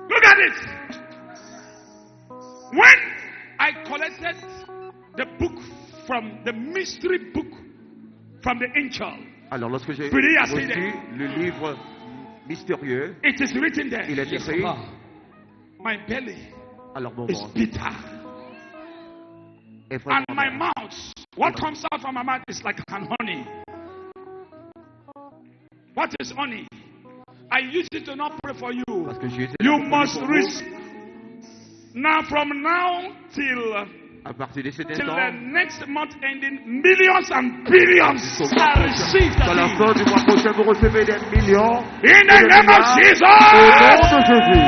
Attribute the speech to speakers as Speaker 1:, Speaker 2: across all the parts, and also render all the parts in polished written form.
Speaker 1: Look at it. When I collected the book from the mystery book from the angel,
Speaker 2: alors lorsque j'ai reçu le livre mystérieux,
Speaker 1: it is written there.
Speaker 2: Il est écrit,
Speaker 1: my belly
Speaker 2: alors mon
Speaker 1: is
Speaker 2: ventre
Speaker 1: bitter.
Speaker 2: est
Speaker 1: And
Speaker 2: vraiment
Speaker 1: my
Speaker 2: amer.
Speaker 1: mouth, what comes out from my mouth is like an honey. What is honey? I use it to not pray for you.
Speaker 2: Parce que Jésus
Speaker 1: You
Speaker 2: a prié
Speaker 1: must
Speaker 2: pour vous.
Speaker 1: reach now from now till
Speaker 2: À partir de cet
Speaker 1: till the
Speaker 2: instant,
Speaker 1: next month ending, millions and billions are received.
Speaker 2: dans la fin du mois prochain, vous recevez des millions.
Speaker 1: In the name of
Speaker 2: Au
Speaker 1: Jesus,
Speaker 2: nom de Jésus.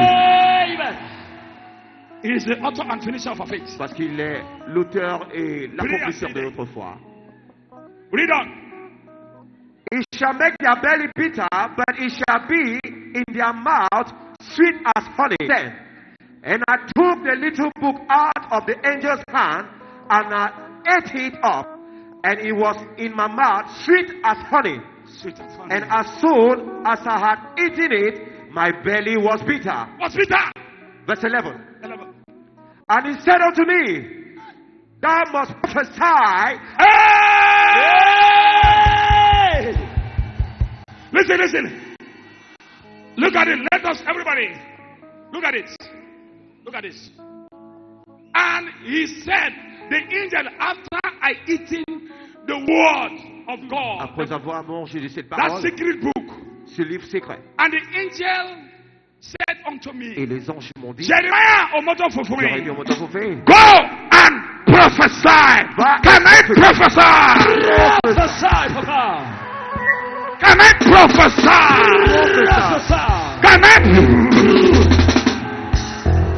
Speaker 1: He is the author and finisher of our faith.
Speaker 2: Parce qu'il est l'auteur et l'accomplisseur de notre foi.
Speaker 1: Read on.
Speaker 2: It shall make their belly bitter, but it shall be in their mouth sweet as honey. 10. And I took the little book out of the angel's hand, and I ate it up, and it was in my mouth sweet as honey.
Speaker 1: Sweet as honey.
Speaker 2: And as soon as I had eaten it, my belly was bitter.
Speaker 1: What's bitter?
Speaker 2: Verse 11.
Speaker 1: 11.
Speaker 2: And he said unto me, thou must prophesy.
Speaker 1: Hey! Listen. Look at it. Let us, everybody, look at it. Look at this. And he said, the angel, after I eaten the word of God,
Speaker 2: Après avoir mangé de cette
Speaker 1: that
Speaker 2: parole,
Speaker 1: secret book,
Speaker 2: ce livre secret.
Speaker 1: and the angel said unto
Speaker 2: Et
Speaker 1: me,
Speaker 2: les anges m'ont dit,
Speaker 1: Jeremiah, Omoto
Speaker 2: j'aurais dit
Speaker 1: Fufumi,
Speaker 2: au moment où fait,
Speaker 1: go and prophesy. Can I prophesy?
Speaker 3: Prophesy, Papa.
Speaker 1: Can I prophesy?
Speaker 3: Prophesy.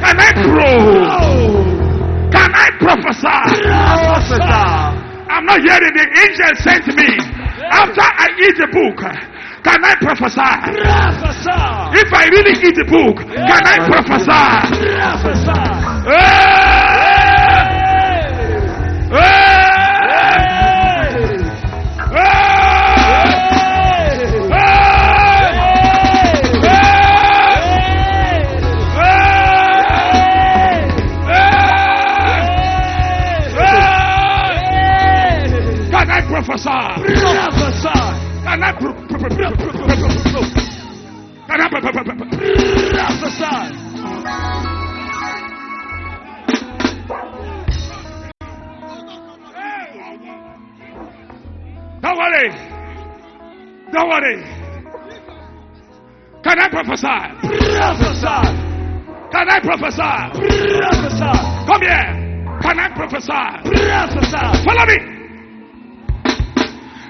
Speaker 1: Can I grow? Can I prophesy? I'm not hearing the angel sent me. After I eat the book, can I prophesy?
Speaker 3: Prophesy.
Speaker 1: If I really eat the book, can I prophesy?
Speaker 3: Prophesy.
Speaker 1: Can I prophesy?
Speaker 3: Prophesy.
Speaker 1: Can I
Speaker 3: Prophesy.
Speaker 1: Don't worry. Don't worry. Can I prophesy?
Speaker 3: Prophesy.
Speaker 1: Can I prophesy?
Speaker 3: Prophesy.
Speaker 1: Come here. Can I prophesy?
Speaker 3: Prophesy.
Speaker 1: Follow me.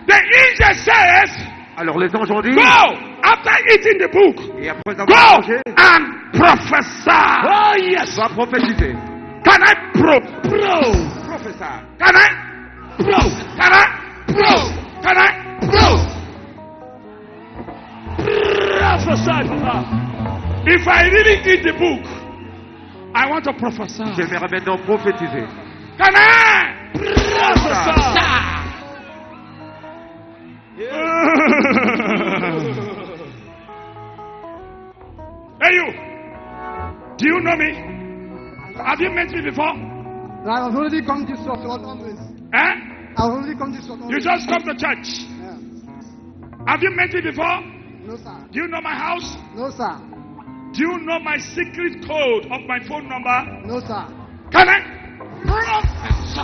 Speaker 1: The angel says,
Speaker 2: alors les anges ont dit,
Speaker 1: go after eating the book.
Speaker 2: et après avoir
Speaker 1: Go
Speaker 2: mangé,
Speaker 1: and prophesy.
Speaker 3: Oh, yes.
Speaker 2: va prophétiser.
Speaker 1: Can I
Speaker 2: Prophesy.
Speaker 1: Can I Can I Can I
Speaker 3: Prophesy, Papa.
Speaker 1: If I really eat the book, I want to prophesy.
Speaker 2: J'aimerais maintenant prophétiser.
Speaker 1: Can I?
Speaker 3: Prophesy.
Speaker 1: Hey you, do you know me? Have you met me before?
Speaker 4: I have already come this way.
Speaker 1: Eh?
Speaker 4: I have already come this way.
Speaker 1: You just come to church.
Speaker 4: Yeah.
Speaker 1: Have you met me before?
Speaker 4: No, sir.
Speaker 1: Do you know my house?
Speaker 4: No, sir.
Speaker 1: Do you know my secret code of my phone number?
Speaker 4: No, sir.
Speaker 1: Can I? Prophesy.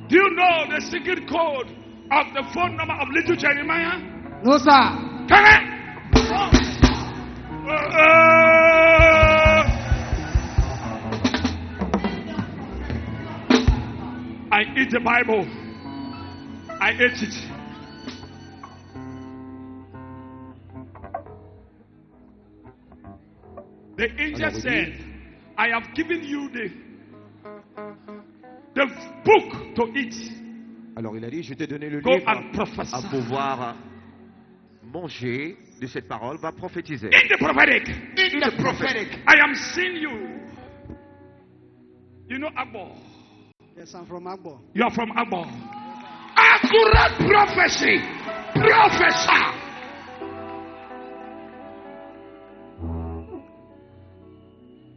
Speaker 1: Do you know the secret code of the phone number of little Jeremiah?
Speaker 4: No, sir.
Speaker 1: Can I? I eat the Bible. I ate it. The angel said, I have given you the book to eat.
Speaker 2: Alors il a dit, je t'ai donné le
Speaker 1: Go
Speaker 2: livre
Speaker 1: and prophesy.
Speaker 2: à pouvoir manger de cette parole, va prophétiser.
Speaker 1: In the prophetic.
Speaker 2: In the prophetic.
Speaker 1: I am seeing you. You know Agbo.
Speaker 4: Yes, I'm from Agbo.
Speaker 1: You are from Agbo. Accurate prophecy Prophesy.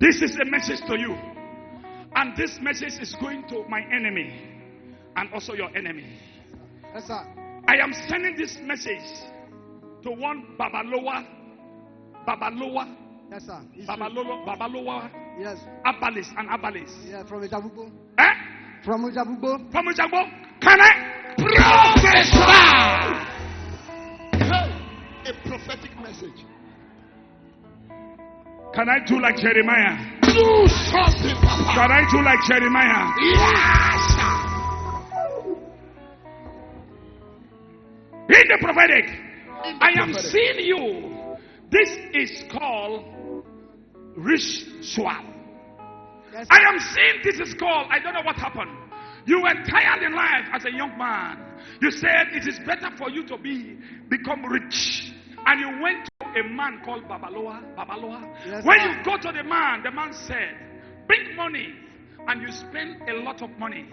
Speaker 1: This is a message to you. And this message is going to my enemy and also your enemy.
Speaker 4: Yes, sir.
Speaker 1: I am sending this message to one Babaloa.
Speaker 4: Yes, sir. It's true.
Speaker 1: Babaloa.
Speaker 4: Yes.
Speaker 1: Abalis and Abalis.
Speaker 4: Yeah, from Ujabugbo.
Speaker 1: Eh?
Speaker 4: From Ujabugbo.
Speaker 1: From Ujabo. Can I prophesy?
Speaker 3: A prophetic message.
Speaker 1: Can I do like Jeremiah?
Speaker 3: Do something, Papa.
Speaker 1: Can I do like Jeremiah?
Speaker 3: Yes.
Speaker 1: In the prophetic,
Speaker 3: In the
Speaker 1: I am
Speaker 3: prophetic.
Speaker 1: seeing you. This is called ritual.
Speaker 4: Yes,
Speaker 1: I
Speaker 4: sir.
Speaker 1: am seeing this is called, I don't know what happened. You were tired in life as a young man. You said it is better for you to become rich. And you went to a man called Babaloa.
Speaker 4: Yes,
Speaker 1: When
Speaker 4: sir.
Speaker 1: you go to the man said, bring money. And you spend a lot of money.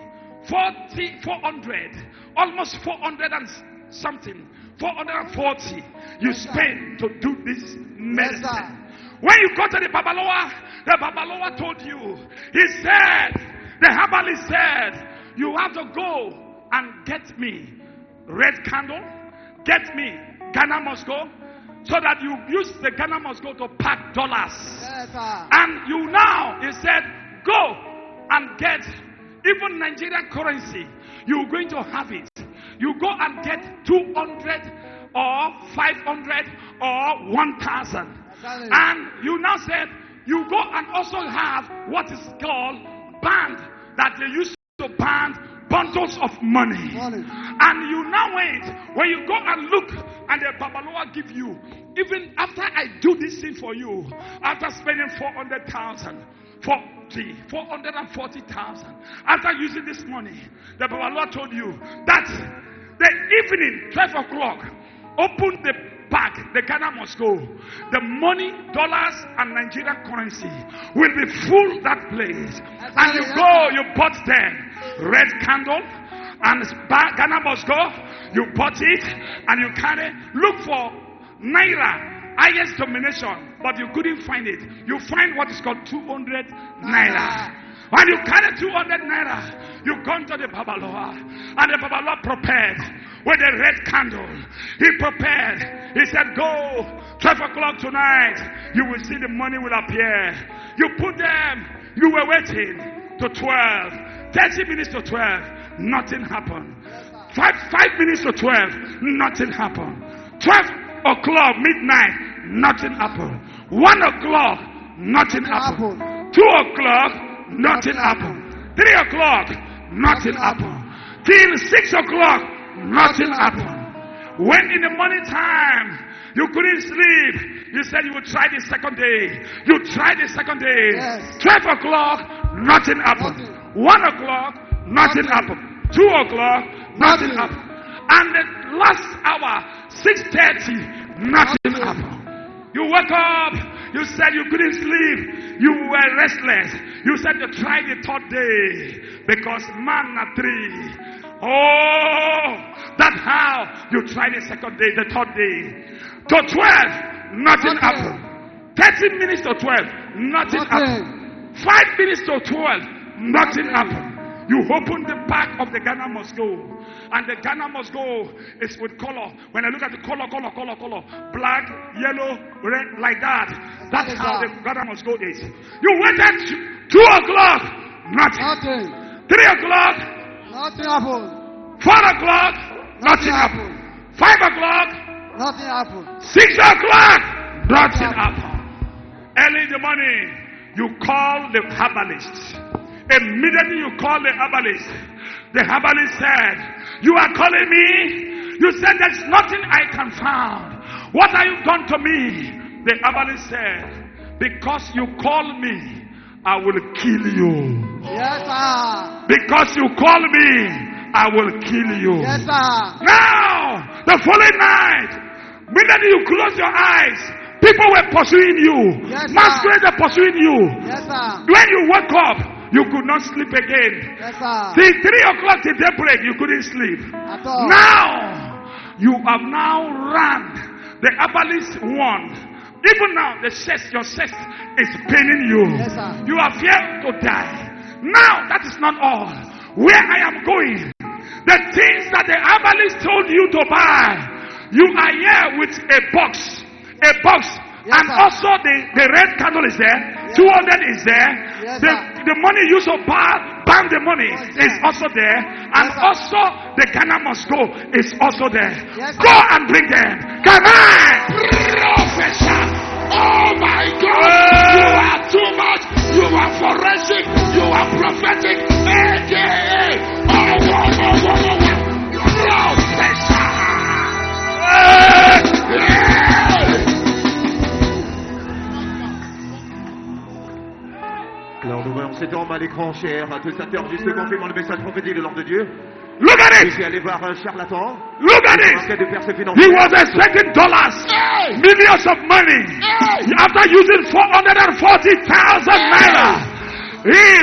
Speaker 1: 400, almost 400 and something. 440 you spend to do this medicine.
Speaker 4: Yes, sir.
Speaker 1: When you go to the Babaloa told you, he said, the herbalist said, you have to go and get me red candle, get me Ghana must go, so that you use the Ghana must go to pack dollars.
Speaker 4: Yes, sir.
Speaker 1: And you now, he said, go and get even Nigerian currency. You're going to have it. You go and get 200 or 500 or 1,000. And you now said, you go and also have what is called band, that they used to band bundles of money. And you now wait, when you go and look, and the Babaloa give you, even after I do this thing for you, after spending 400,000, 440,000, after using this money, the Babaloa told you that the evening, 12 o'clock, open the bag, the Ghana must go. The money, dollars, and Nigerian currency will be full that place. And you go, you bought them red candle, and Ghana must go. You bought it, and you carry. Look for Naira, highest domination, but you couldn't find it. You find what is called 200 Naira. When you carry 200 Naira, you come to the Babaloa, and the Babaloa prepared with a red candle. He prepared. He said, go, 12 o'clock tonight, you will see the money will appear. You put them, you were waiting to 12, 30 minutes to 12, nothing happened. 5 minutes to 12, nothing happened. 12 o'clock, midnight, nothing happened. 1 o'clock, nothing happened. 2 o'clock, nothing happened. 3 o'clock, nothing happened. Till 6 o'clock, nothing happened. When in the morning time you couldn't sleep, you said you would try the second day. You tried the second day.
Speaker 4: Yes.
Speaker 1: 12 o'clock, nothing happened. 1 o'clock, nothing happened. 2 o'clock, nothing happened. And the last hour, 6:30, nothing happened. You woke up, you said you couldn't sleep, you were restless. You said you tried the third day because man at 3. Oh, that's how you tried the second day, the third day. To 12, nothing happened. 30 minutes to 12, nothing happened. 5 minutes to 12, nothing happened. You open the back of the Ghana must go. And the Ghana must go is with color. When I look at the color, black, yellow, red, like that. That's how the Ghana must go is. You waited 2 o'clock, nothing. 3 o'clock,
Speaker 4: Nothing happened.
Speaker 1: 4 o'clock, nothing happened. 5 o'clock,
Speaker 4: Nothing happened.
Speaker 1: 6 o'clock, nothing happened. Early in the morning, you call the herbalist. Immediately you call the herbalist. The herbalist said, you are calling me? You said there's nothing I can find. What have you done to me? The herbalist said, because you call me, I will kill you.
Speaker 4: Yes, sir.
Speaker 1: Because you call me, I will kill you.
Speaker 4: Yes, sir.
Speaker 1: Now, the following night, immediately you close your eyes, people were pursuing you.
Speaker 4: Yes, sir.
Speaker 1: Masquerades are pursuing you.
Speaker 4: Yes, sir.
Speaker 1: When you woke up, you could not sleep again.
Speaker 4: Yes, sir.
Speaker 1: Till 3 o'clock till daybreak, you couldn't sleep.
Speaker 4: At all.
Speaker 1: Now, you have now run. The herbalist won. Even now, your chest is paining you.
Speaker 4: Yes, sir.
Speaker 1: You are feared to die. Now, that is not all. Where I am going, the things that the herbalist told you to buy, you are here with a box.
Speaker 4: Yes,
Speaker 1: and
Speaker 4: sir.
Speaker 1: also the red candle is there.
Speaker 4: Yes.
Speaker 1: 200 is there.
Speaker 4: Yes,
Speaker 1: The money you should buy the money
Speaker 4: Yes,
Speaker 1: is
Speaker 4: sir.
Speaker 1: also there. And
Speaker 4: Yes, sir.
Speaker 1: also the Ghana must go is also there.
Speaker 4: Yes, sir.
Speaker 1: Go and bring them. Come on.
Speaker 3: Professor. Oh my God. You are too much. You are forensic. You are prophetic. AKA. Professor.
Speaker 2: Alors nous voyons cet homme à l'écran, cher téléspectateurs, juste confirmant le message prophétique de l'ordre de Dieu.
Speaker 1: Look at
Speaker 2: Je
Speaker 1: it.
Speaker 2: suis allé voir un charlatan.
Speaker 1: Look at
Speaker 2: En
Speaker 1: it.
Speaker 2: quête de percée
Speaker 1: He
Speaker 2: financière.
Speaker 1: was expecting dollars,
Speaker 3: Hey.
Speaker 1: millions of money. After using 440,000 naira,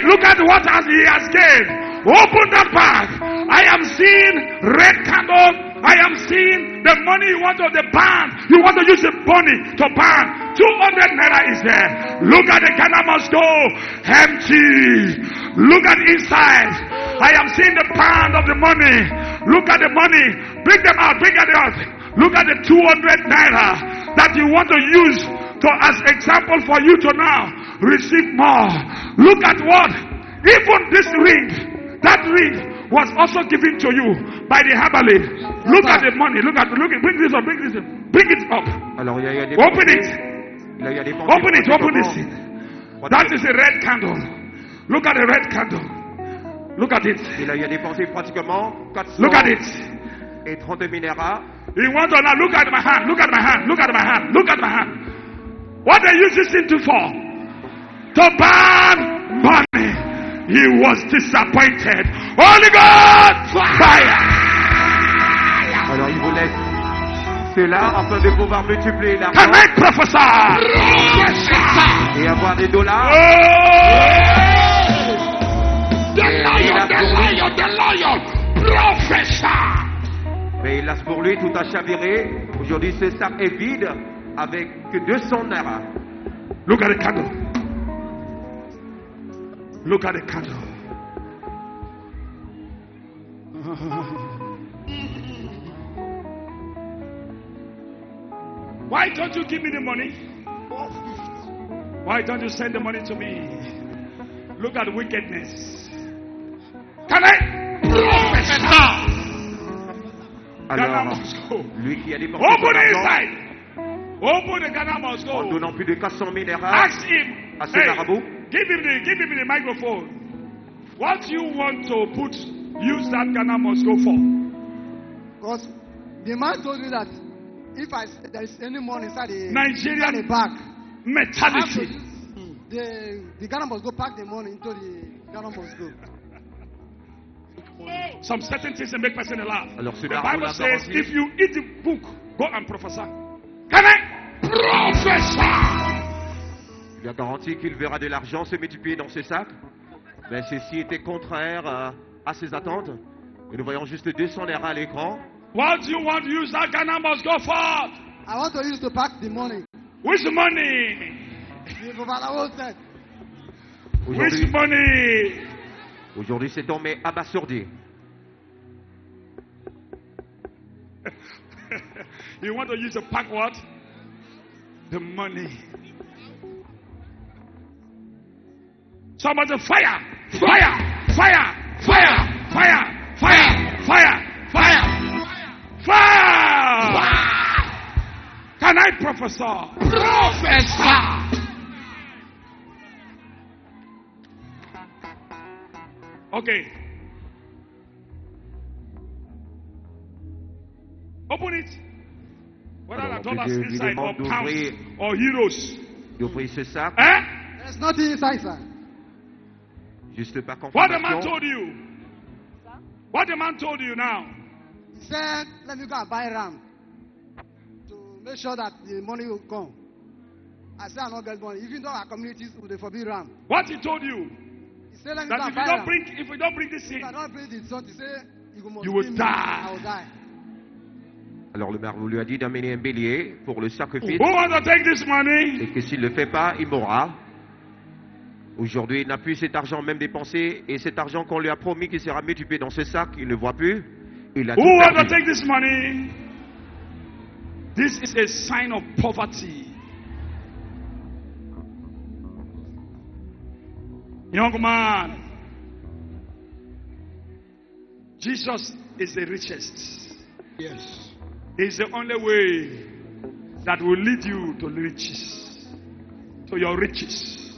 Speaker 1: look at what he has gained. Open that bag. I am seeing red candle. I am seeing the money you want to the ban. You want to use the money to ban. 200 naira is there. Look at the Ghana must go empty. Look at inside. I am seeing the pound of the money. Look at the money. Bring them out. Bring them out. Look at the 200 naira that you want to use to as example for you to now receive more. Look at what? Even this ring, that ring was also given to you by the herbalist. Look at the money. Look at. Bring this up. Bring this up. Bring it up.
Speaker 2: Alors il y a des
Speaker 1: Open
Speaker 2: pensées.
Speaker 1: it.
Speaker 2: Là, il y a des pensées
Speaker 1: Open it. Open
Speaker 2: pratiquement.
Speaker 1: it. That is a red candle. Look at the red candle. Look at it.
Speaker 2: Et là il y a des pensées pratiquement 400
Speaker 1: Look at it.
Speaker 2: et 30 minéraux.
Speaker 1: You want to now look at my hand. Look at my hand. Look at my hand. Look at my hand. What they use this thing to for? To burn money. He was disappointed. Holy God, fire.
Speaker 2: Alors il vous laisse cela afin de pouvoir multiplier
Speaker 1: Can
Speaker 2: l'argent
Speaker 1: I prophesy?
Speaker 2: et avoir des dollars.
Speaker 1: Oh!
Speaker 3: The lion. The lion. Professor.
Speaker 2: Mais hélas pour lui, tout a chaviré. Aujourd'hui, ce sac est vide avec que 200 naira.
Speaker 1: Look at the candle. Look at the candle. Why don't you give me the money? Why don't you send the money to me? Look at wickedness. Can I? Professor. Ghana
Speaker 2: Alors,
Speaker 1: must go.
Speaker 2: lui qui a dépensé
Speaker 1: Open
Speaker 2: son
Speaker 1: the
Speaker 2: argent
Speaker 1: inside. Open the Ghana must
Speaker 2: en
Speaker 1: go.
Speaker 2: donnant plus de 400 000 naira
Speaker 1: Ask him.
Speaker 2: à ce marabout.
Speaker 1: Give him the microphone. What you want to put, use that Ghana must go for.
Speaker 4: Because the man told me that if there is any money inside the
Speaker 1: Nigerian
Speaker 4: bag,
Speaker 1: mentality.
Speaker 4: the Ghana must go pack the money into the Ghana must go.
Speaker 1: Some certain things that make person laugh.
Speaker 2: Alors,
Speaker 1: The
Speaker 2: ce
Speaker 1: Bible
Speaker 2: marabout
Speaker 1: says,
Speaker 2: garantit.
Speaker 1: if you eat the book, go and prophesy. Can I?
Speaker 3: Professor.
Speaker 2: Il a garanti qu'il verra de l'argent se multiplier dans ses sacs. Mais ceci était contraire à ses attentes. Et nous voyons juste 200 naira à l'écran.
Speaker 1: What do you want to use that Ghana must go for?
Speaker 4: I want to use to pack the money.
Speaker 1: Which money?
Speaker 4: The Babalawo said,
Speaker 1: Which money?
Speaker 2: Aujourd'hui, cet homme est abasourdi.
Speaker 1: You want to use to pack what? The money. Somebody fire! Fire! Fire! Fire! Fire! Fire! Fire! Fire! Fire! Can I prophesy?
Speaker 3: Professor.
Speaker 1: Okay. Open it. Whether
Speaker 2: Alors,
Speaker 1: the dollars
Speaker 2: je lui
Speaker 1: inside or
Speaker 2: demande
Speaker 1: pounds
Speaker 2: d'ouvrir.
Speaker 1: or euros.
Speaker 2: D'ouvrir ce sac,
Speaker 1: Eh?
Speaker 4: there's nothing inside, sir.
Speaker 2: juste par
Speaker 1: What the man
Speaker 2: confirmation.
Speaker 1: told you? What the man told you now?
Speaker 4: He said, let me go and buy ram to make sure that the money will come. I said, I'm not get money. Even though our communities would forbid ram.
Speaker 1: What he told you?
Speaker 4: He said, let me
Speaker 1: That
Speaker 4: go
Speaker 1: if
Speaker 4: and
Speaker 1: you
Speaker 4: buy
Speaker 1: don't
Speaker 4: ram.
Speaker 1: bring, if you don't bring this
Speaker 4: If I
Speaker 1: in,
Speaker 4: don't bring the son, he said, you must
Speaker 1: You will
Speaker 4: kill me.
Speaker 1: die.
Speaker 4: I will die.
Speaker 2: Alors le marabout lui a dit d'amener un bélier pour le sacrifice
Speaker 1: Who wants to take this money?
Speaker 2: et que s'il ne le fait pas, il mourra. Aujourd'hui, il n'a plus cet argent même dépensé et cet argent qu'on lui a promis qu'il sera multiplié dans ce sac, il ne voit plus. Il a tout
Speaker 1: Who wants to
Speaker 2: perdu.
Speaker 1: take this money? This is a sign of poverty. Young man, Jesus is the richest.
Speaker 3: Yes.
Speaker 1: It's the only way that will lead you to riches, to your riches.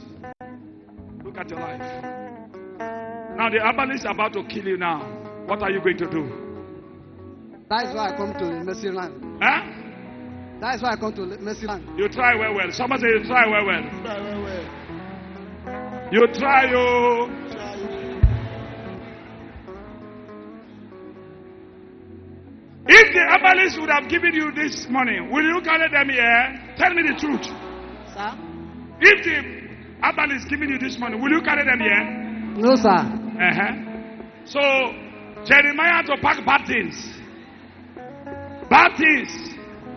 Speaker 1: Look at your life. Now the herbalist is about to kill you now. What are you going to do?
Speaker 4: That is why I come to Mercy Land.
Speaker 1: Huh?
Speaker 4: That is why I come to Mercy Land.
Speaker 1: You try well. Somebody say you try well.
Speaker 3: Try well.
Speaker 1: You try you.
Speaker 3: Try.
Speaker 1: If the herbalist would have given you this money, will you carry them here? Tell me the truth.
Speaker 4: Sir?
Speaker 1: If the herbalist giving you this money, will you carry them here?
Speaker 4: No, sir.
Speaker 1: So Jeremiah to pack bad things. Bad things.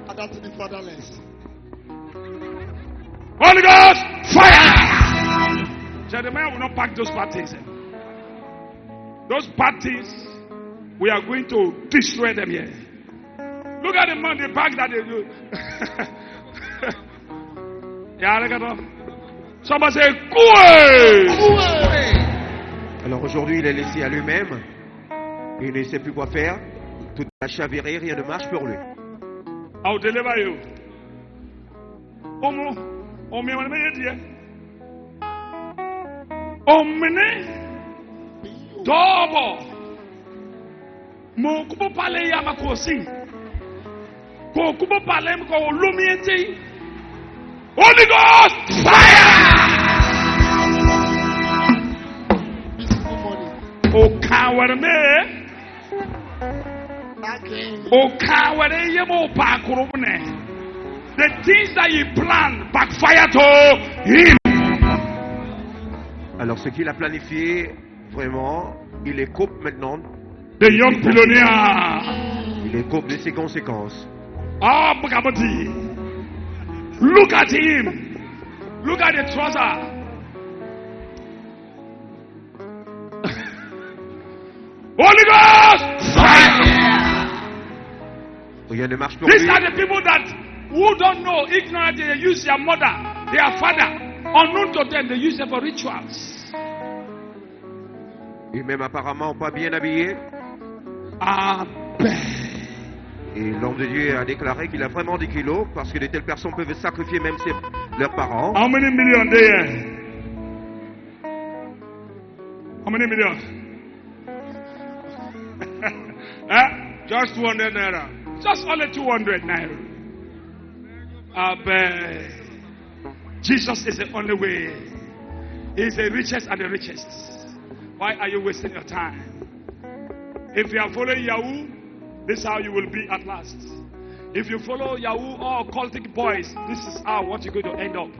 Speaker 3: Add that to the fatherless.
Speaker 1: Holy Ghost, fire! Jeremiah will not pack those bad things. Those bad things, we are going to destroy them here. Look at the man, the bag that they do. Yeah, look at them. Somebody say, Koué!
Speaker 2: Alors aujourd'hui, il est laissé à lui-même. Il ne sait plus quoi faire. Tout a chaviré, rien ne marche pour lui.
Speaker 1: I'll deliver you. Omo, omene wane me yedie. Omene, double. Mo kubo pale ya makosi. Ko kubo pale mko olumienti. Holy Ghost, fire!
Speaker 3: This is the money.
Speaker 1: O kawere me.
Speaker 3: Again.
Speaker 1: O kawere ye mo pa kurubune. The things that you plan backfire to him.
Speaker 2: Alors ce qu'il a planifié, vraiment, il est coupe maintenant.
Speaker 1: The young billionaire.
Speaker 2: Il est coupe de ses conséquences.
Speaker 1: Ah, Bukabati. Look at him. Look at the trouser. Holy Ghost! Fire!
Speaker 2: Rien ne marche pour
Speaker 1: These
Speaker 2: lui.
Speaker 1: are the people that who don't know, ignorant, they use their mother, their father. Unknown to them, they use them for rituals.
Speaker 2: Et même apparemment pas bien habillé.
Speaker 1: Amen.
Speaker 2: Et l'homme de Dieu a déclaré qu'il a vraiment des kilos parce que de telles personnes peuvent sacrifier même leurs parents.
Speaker 1: How many million there? How many million? Just 200 naira. Just only 200 naira. Amen. Jesus is the only way. He is the richest and the richest. Why are you wasting your time? If you are following Yahoo, this is how you will be at last. If you follow Yahoo or cultic boys, this is how what you're going to end up.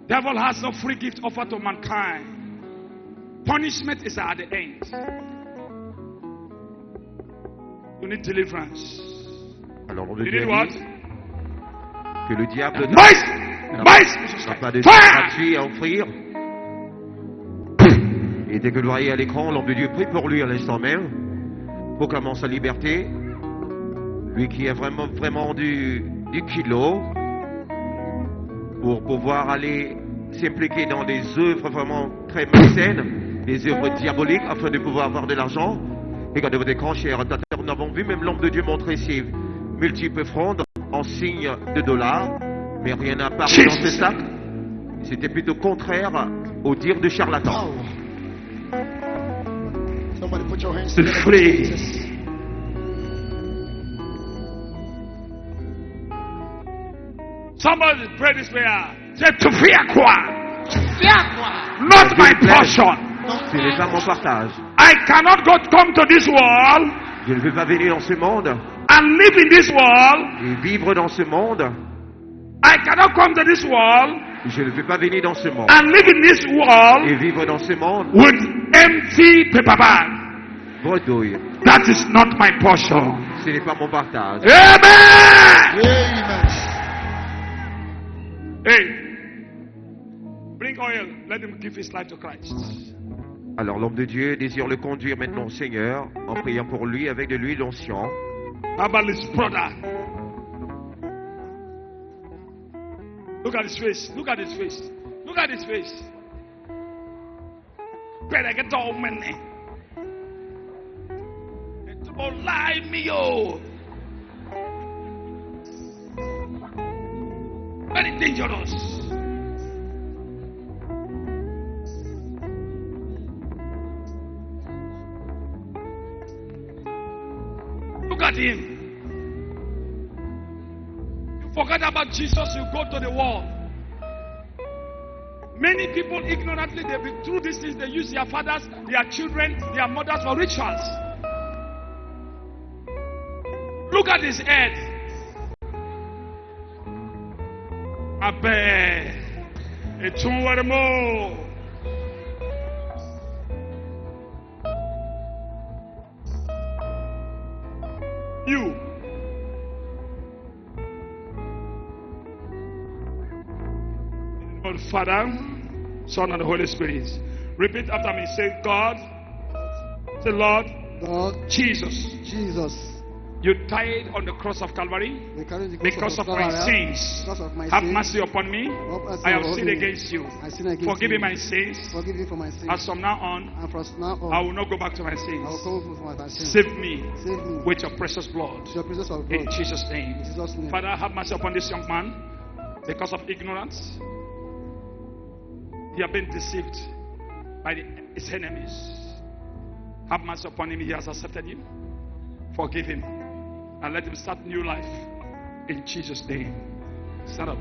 Speaker 1: Devil has no free gift offered to mankind. Punishment is at the end. You need deliverance.
Speaker 2: Alors l'homme de
Speaker 1: You
Speaker 2: Dieu
Speaker 1: need
Speaker 2: a
Speaker 1: what?
Speaker 2: dit que le diable
Speaker 1: Mice! Mice!
Speaker 2: n'a pas de
Speaker 1: Fire!
Speaker 2: gratuit à offrir. Et dès que vous voyez à l'écran, l'homme de Dieu prie pour lui à l'instant même, proclamant sa liberté. Lui qui est vraiment du kilo, pour pouvoir aller s'impliquer dans des œuvres vraiment très malsaines, des œuvres diaboliques, afin de pouvoir avoir de l'argent. Regardez votre écran, chers attendeurs, nous avons vu même l'homme de Dieu montrer ses multiples frondes en signe de dollars, mais rien n'a apparu dans ce sac. C'était plutôt contraire au dire de charlatan.
Speaker 3: Wow. Somebody put your hands
Speaker 1: The
Speaker 3: together.
Speaker 1: free.
Speaker 3: Jesus.
Speaker 1: Somebody pray this prayer. Say to fear quoi? Not my portion.
Speaker 2: Ce n'est pas mon partage.
Speaker 1: I cannot come to this world
Speaker 2: Je ne veux pas venir dans ce monde
Speaker 1: and live in this world.
Speaker 2: et vivre dans ce monde.
Speaker 1: I cannot come to this world
Speaker 2: Je ne veux pas venir dans ce monde
Speaker 1: and live in this world
Speaker 2: et vivre dans ce monde
Speaker 1: with empty paper bag.
Speaker 2: bredouille.
Speaker 1: That is not my portion.
Speaker 2: Ce n'est pas mon partage.
Speaker 1: Amen.
Speaker 3: Amen.
Speaker 1: Hey, bring oil. Let him give his life to Christ.
Speaker 2: Alors l'homme de Dieu désire le conduire maintenant au Seigneur en priant pour lui avec de l'huile d'onction.
Speaker 1: How about his brother? Look at his face. Look at his face. Look at his face. Better get all money. Don't lie me, yo. Very dangerous. Look at him. You forget about Jesus, you go to the wall. Many people ignorantly, they be through these things, they use their fathers, their children, their mothers for rituals. Look at his head. Abe. Etunwaremo. You. Father, Son, and the Holy Spirit. Repeat after me. Say, God. Say, Lord.
Speaker 4: God,
Speaker 1: Jesus.
Speaker 4: Jesus,
Speaker 1: You died on the cross of Calvary
Speaker 4: they carry the
Speaker 1: because of my sins.
Speaker 4: Because of my
Speaker 1: Have
Speaker 4: sins.
Speaker 1: mercy upon me.
Speaker 4: Mercy
Speaker 1: I have
Speaker 4: upon
Speaker 1: sinned
Speaker 4: me.
Speaker 1: against you.
Speaker 4: I sin against
Speaker 1: Forgive me
Speaker 4: you.
Speaker 1: my sins.
Speaker 4: Forgive me for my sins.
Speaker 1: As from now on,
Speaker 4: And from now on,
Speaker 1: I will not go back to my
Speaker 4: I will
Speaker 1: sins.
Speaker 4: come for my sins.
Speaker 1: Save me
Speaker 4: Save me
Speaker 1: with your precious blood.
Speaker 4: with your presence of
Speaker 1: In
Speaker 4: God.
Speaker 1: Jesus' name.
Speaker 4: In Jesus' name.
Speaker 1: Father, have mercy upon this young man because of ignorance. He has been deceived by his enemies. Have mercy upon him. He has accepted you. Forgive him. And let him start new life. In Jesus' name. Stand up.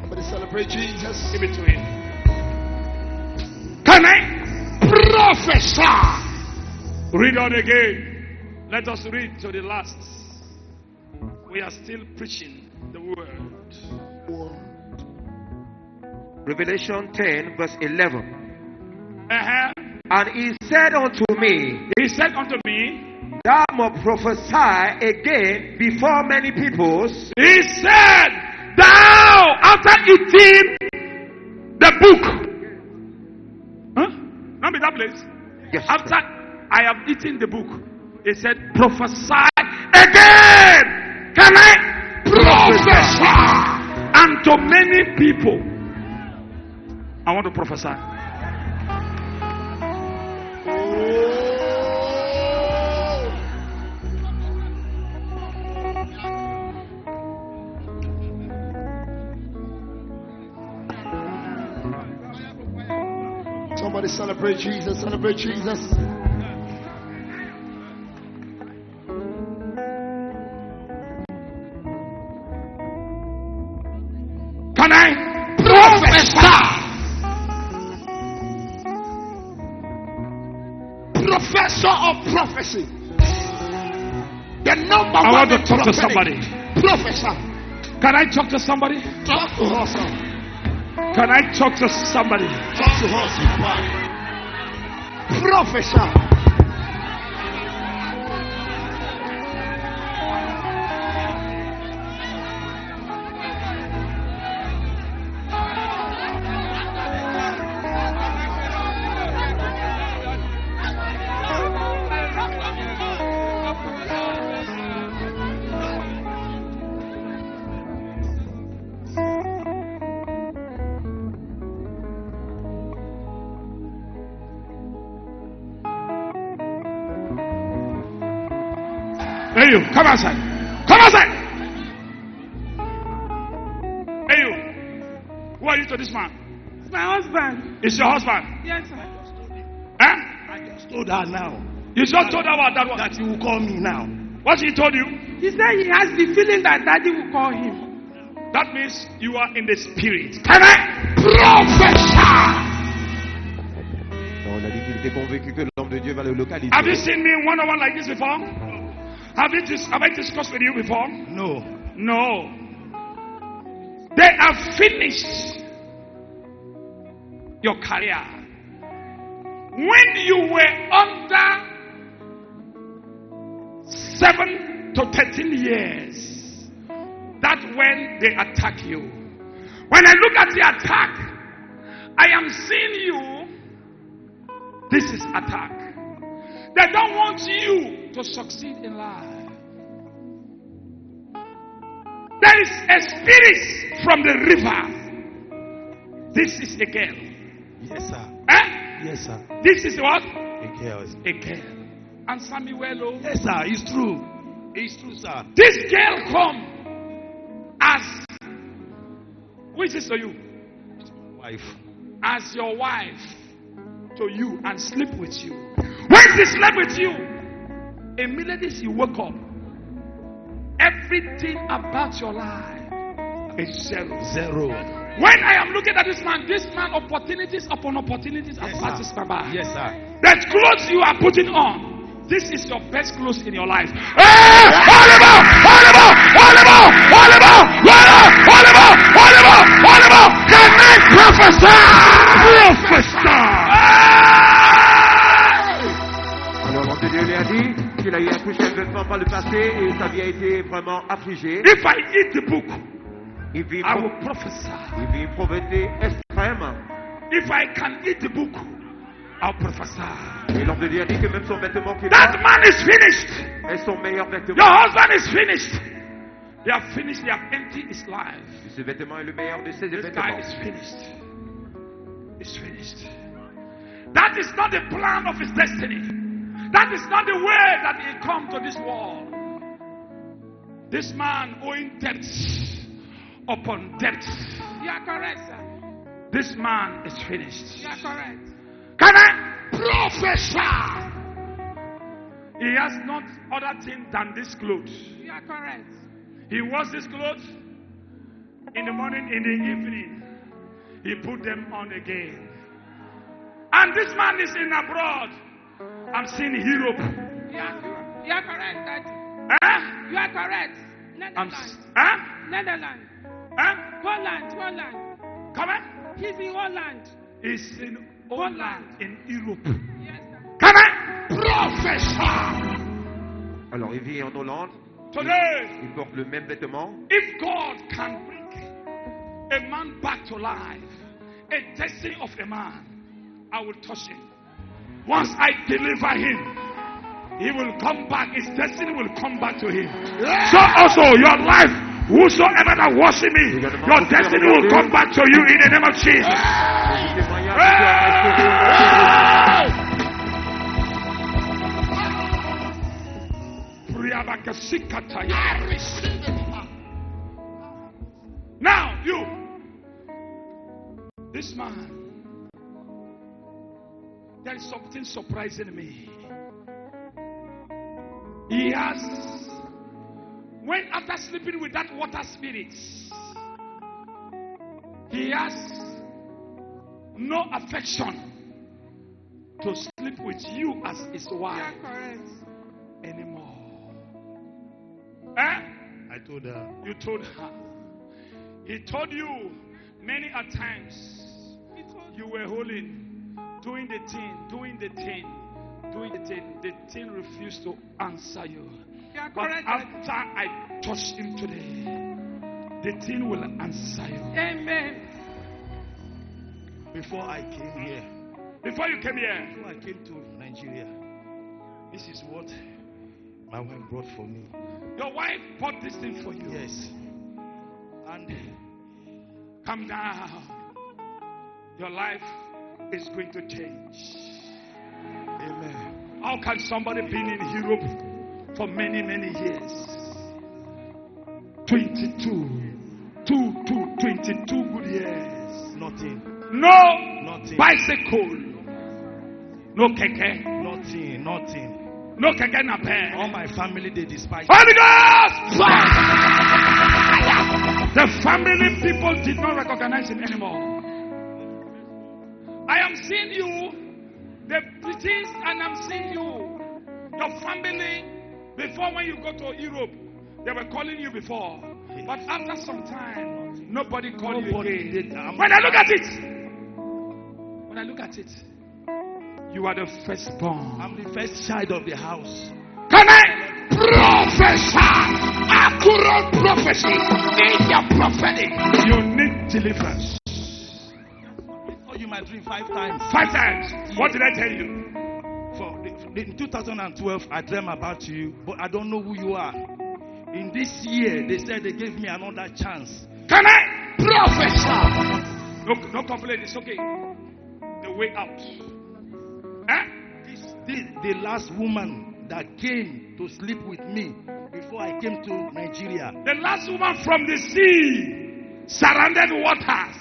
Speaker 3: Somebody celebrate Jesus.
Speaker 1: Give it to him. Can I prophesy? Read on again. Let us read to the last. We are still preaching the word.
Speaker 2: Revelation 10 verse 11. And he said unto me,
Speaker 1: He said unto me,
Speaker 2: Thou must prophesy again before many peoples.
Speaker 1: He said, Thou, after eating the book. Huh? Not be that place.
Speaker 2: Yes.
Speaker 1: After I have eaten the book, he said, Prophesy again. Can I prophesy? And to many people, I want to prophesy.
Speaker 3: Somebody celebrate Jesus. Celebrate Jesus.
Speaker 1: Can I prophesy?
Speaker 3: Professor of prophecy. The number
Speaker 1: I
Speaker 3: one
Speaker 1: want to talk to
Speaker 3: prophetic.
Speaker 1: somebody.
Speaker 3: Professor.
Speaker 1: Can I talk to somebody?
Speaker 3: Talk to us.
Speaker 1: Can I talk to somebody?
Speaker 3: Talk to us. Professor.
Speaker 1: Hey you, come outside. Come outside. Hey you. Who are you to this man?
Speaker 5: It's my husband.
Speaker 1: It's your husband.
Speaker 5: Yes, sir.
Speaker 1: Huh?
Speaker 3: I just told her now
Speaker 1: You just told her about that one.
Speaker 3: that you will call me now.
Speaker 1: What he told you?
Speaker 5: He said he has the feeling that daddy will call him.
Speaker 1: That means you are in the spirit. Can I prophesy?
Speaker 2: On a dit qu'il était convaincu que l'homme de Dieu va le localiser.
Speaker 1: Have you seen me one-on-one like this before? Have I discussed with you before?
Speaker 3: No.
Speaker 1: No. They have finished your career. when you were under 7 to 13 years, that's when they attack you. When I look at the attack, I am seeing you. This is attack. They don't want you to succeed in life. There is a spirit from the river. This is a girl.
Speaker 3: Yes, sir.
Speaker 1: Eh?
Speaker 3: Yes, sir.
Speaker 1: This is what?
Speaker 3: A girl.
Speaker 1: A girl. And Samuel.
Speaker 3: Yes, sir. It's true. It's true, sir.
Speaker 1: This girl come as, which is to you?
Speaker 3: Wife.
Speaker 1: As your wife to you and sleep with you. When she slept with you, immediately she woke up. Everything about your life is zero.
Speaker 3: Zero.
Speaker 1: When I am looking at this man, opportunities upon opportunities are passing by.
Speaker 3: Yes, sir.
Speaker 1: That clothes you are putting on, this is your best clothes in your life. Hey! Oliver! Can I prophesy?
Speaker 2: Alors l'ange de Dieu lui a dit qu'il a eu un toucher de vêtements par le passé et sa vie a été vraiment affligée.
Speaker 1: If I eat the book,
Speaker 2: Il vit
Speaker 1: I will prophesy.
Speaker 2: une pauvreté extrême.
Speaker 1: If I can eat the book, I'll prophesy.
Speaker 2: Et l'ange de Dieu a dit que même son vêtement qu'il
Speaker 1: That
Speaker 2: a
Speaker 1: man is finished.
Speaker 2: est son meilleur
Speaker 1: Your
Speaker 2: vêtement.
Speaker 1: husband is finished. They have finished. They have emptied his life.
Speaker 2: Ce vêtement est le meilleur de ses
Speaker 1: This guy
Speaker 2: vêtements.
Speaker 1: is finished. Is finished. That is not the plan of his destiny. That is not the way that he come to this world. This man owing debts upon debts.
Speaker 5: You are correct, sir.
Speaker 1: This man is finished.
Speaker 5: You are correct.
Speaker 1: Can I prophesy? He has not other thing than this clothes.
Speaker 5: You are correct.
Speaker 1: He wears this clothes in the morning, in the evening. He put them on again. And this man is in abroad. I'm seeing Europe.
Speaker 5: You are correct, Daddy.
Speaker 1: Eh?
Speaker 5: You are correct.
Speaker 1: I'm
Speaker 5: Netherlands. Netherlands. Holland.
Speaker 1: Come on.
Speaker 5: He's in Holland.
Speaker 1: He's in Holland, in Europe.
Speaker 5: Yes, sir.
Speaker 1: Come on. Professor.
Speaker 2: Alors il vit en Hollande.
Speaker 1: Today,
Speaker 2: Il porte le même vêtement.
Speaker 1: if God can bring a man back to life, a destiny of a man, I will touch him. Once I deliver him, he will come back. His destiny will come back to him. So also your life, whosoever that worship me, your destiny will come back to you in the name of Jesus.
Speaker 2: Le témoignage doit restaurer.
Speaker 1: Now you, this man, there is something surprising me. He has, when after sleeping with that water spirit, he has no affection to sleep with you as his
Speaker 5: You
Speaker 1: wife
Speaker 5: are correct.
Speaker 1: anymore. Eh?
Speaker 3: I told her.
Speaker 1: You told her. He told you many a times
Speaker 5: He told
Speaker 1: you were holding, doing the thing. The thing refused to answer you.
Speaker 5: You are
Speaker 1: But
Speaker 5: correct, Daddy.
Speaker 1: after I touched him today, the thing will answer you.
Speaker 5: Amen.
Speaker 3: Before I came here,
Speaker 1: Before you came here,
Speaker 3: before I came to Nigeria, this is what my wife brought for me.
Speaker 1: your wife bought this thing for you.
Speaker 3: Yes. And
Speaker 1: Come down. Your life is going to change.
Speaker 3: amen.
Speaker 1: How can somebody be in Europe for many, many years? 22 good years.
Speaker 3: Nothing.
Speaker 1: No
Speaker 3: Nothing.
Speaker 1: bicycle. No keke.
Speaker 3: Nothing.
Speaker 1: No keke nape.
Speaker 3: All my family, they despise me.
Speaker 1: Holy Ghost! The family people did not recognize him anymore. I am seeing you, the British, and I'm seeing you. Your family, before when you go to Europe, they were calling you before. But after some time, nobody called you
Speaker 3: Nobody
Speaker 1: again.
Speaker 3: did.
Speaker 1: When I look at it, You are the firstborn.
Speaker 3: I'm the first child of the house.
Speaker 1: Can I?
Speaker 3: Prophesy. Accurate prophecy. In the prophetic.
Speaker 1: You need deliverance.
Speaker 3: I told you my dream 5 times.
Speaker 1: 5 times. What did I tell you?
Speaker 3: In 2012, I dreamt about you, but I don't know who you are. In this year, they said they gave me another chance.
Speaker 1: Can I?
Speaker 3: Prophesy.
Speaker 1: No complaint. It's okay. The way out. Eh?
Speaker 3: The last woman that came to sleep with me before I came to Nigeria.
Speaker 1: The last woman from the sea, surrounded waters,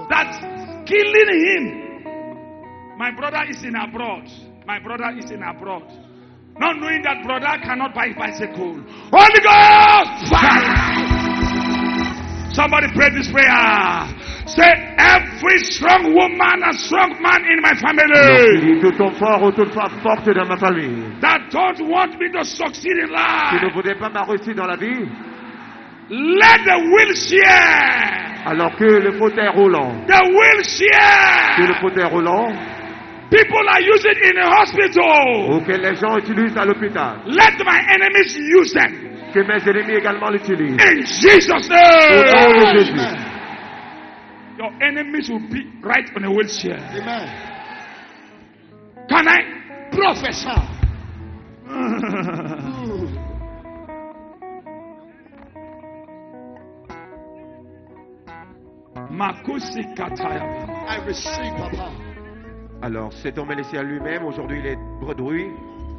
Speaker 1: that's killing him. My brother is in abroad. My brother is in abroad. Not knowing that brother cannot buy bicycle. Holy Ghost! Fire! Somebody pray this prayer. Say, every strong woman and strong man in my family
Speaker 2: Tout ton fort ou toute femme forte dans ma famille
Speaker 1: that don't want me to succeed in
Speaker 2: qui ne
Speaker 1: life,
Speaker 2: voudrait pas ma réussite dans la vie,
Speaker 1: let the wheelchair,
Speaker 2: alors que le fauteuil roulant,
Speaker 1: the wheelchair,
Speaker 2: roulant,
Speaker 1: people are using in a hospital.
Speaker 2: ou que les gens utilisent à l'hôpital,
Speaker 1: Let my enemies use them.
Speaker 2: que mes ennemis également l'utilisent.
Speaker 1: In Jesus'
Speaker 2: Au nom de
Speaker 1: name.
Speaker 2: Jésus.
Speaker 1: Your enemies will be right on a wheelchair.
Speaker 3: Amen.
Speaker 1: Can I?
Speaker 3: Prophesy.
Speaker 1: Makusi Kataya.
Speaker 3: I receive, Papa.
Speaker 2: Alors, cet homme est laissé à lui-même. Aujourd'hui, il est bredouille.